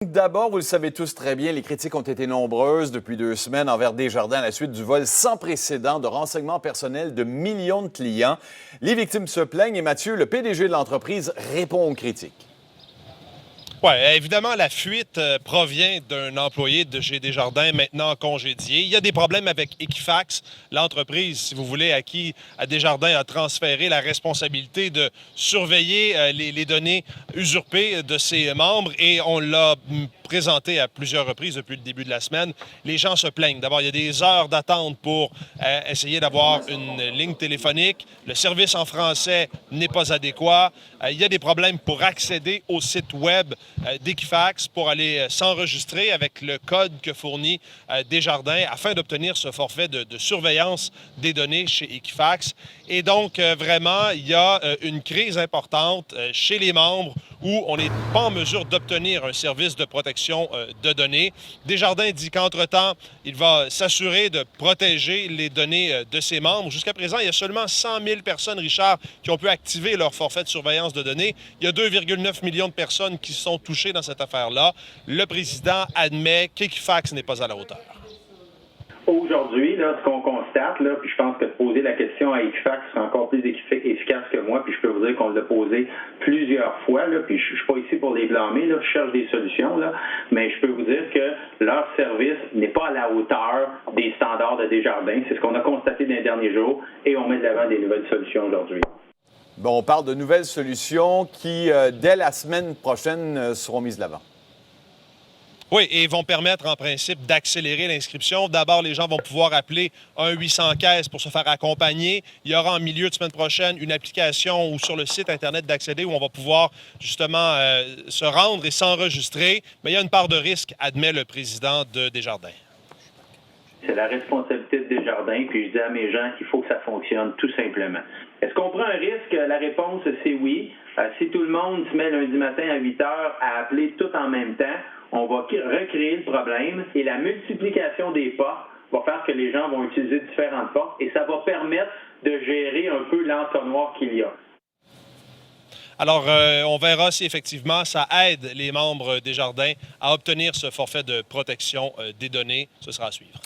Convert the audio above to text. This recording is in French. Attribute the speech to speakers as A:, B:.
A: D'abord, vous le savez tous très bien, les critiques ont été nombreuses depuis 2 semaines envers Desjardins à la suite du vol sans précédent de renseignements personnels de millions de clients. Les victimes se plaignent et Mathieu, le PDG de l'entreprise, répond aux critiques.
B: Oui, évidemment, la fuite provient d'un employé de chez Desjardins maintenant congédié. Il y a des problèmes avec Equifax, l'entreprise, si vous voulez, à qui Desjardins a transféré la responsabilité de surveiller les données usurpées de ses membres et on l'a présenté à plusieurs reprises depuis le début de la semaine. Les gens se plaignent. D'abord, il y a des heures d'attente pour essayer d'avoir une ligne téléphonique. Le service en français n'est pas adéquat. Il y a des problèmes pour accéder au site web d'Equifax pour aller s'enregistrer avec le code que fournit Desjardins afin d'obtenir ce forfait de surveillance des données chez Equifax. Et donc, vraiment, il y a une crise importante chez les membres où on n'est pas en mesure d'obtenir un service de protection de données. Desjardins dit qu'entre-temps, il va s'assurer de protéger les données de ses membres. Jusqu'à présent, il y a seulement 100 000 personnes, Richard, qui ont pu activer leur forfait de surveillance de données. Il y a 2,9 millions de personnes qui sont touchées dans cette affaire-là. Le président admet qu'Equifax n'est pas à la hauteur.
C: Aujourd'hui, là, ce qu'on constate, là, puis je pense que de poser la question à Equifax serait encore plus efficace que moi, puis je peux vous dire qu'on l'a posé plusieurs fois, là, puis je suis pas ici pour les blâmer, là, je cherche des solutions, là, mais je peux vous dire que leur service n'est pas à la hauteur des standards de Desjardins. C'est ce qu'on a constaté dans les derniers jours et on met de l'avant des nouvelles solutions aujourd'hui.
A: Bon, on parle de nouvelles solutions qui, dès la semaine prochaine, seront mises de l'avant.
B: Oui, et vont permettre en principe d'accélérer l'inscription. D'abord, les gens vont pouvoir appeler un 815 pour se faire accompagner. Il y aura en milieu de semaine prochaine une application ou sur le site Internet d'accéder où on va pouvoir justement se rendre et s'enregistrer. Mais il y a une part de risque, admet le président de Desjardins.
C: C'est la responsabilité de Desjardins, puis je dis à mes gens qu'il faut que ça fonctionne tout simplement. Est-ce qu'on prend un risque? La réponse, c'est oui. Si tout le monde se met lundi matin à 8 heures à appeler tout en même temps, on va recréer le problème et la multiplication des portes va faire que les gens vont utiliser différentes portes et ça va permettre de gérer un peu l'entonnoir qu'il y a.
B: Alors, on verra si effectivement ça aide les membres Desjardins à obtenir ce forfait de protection des données. Ce sera à suivre.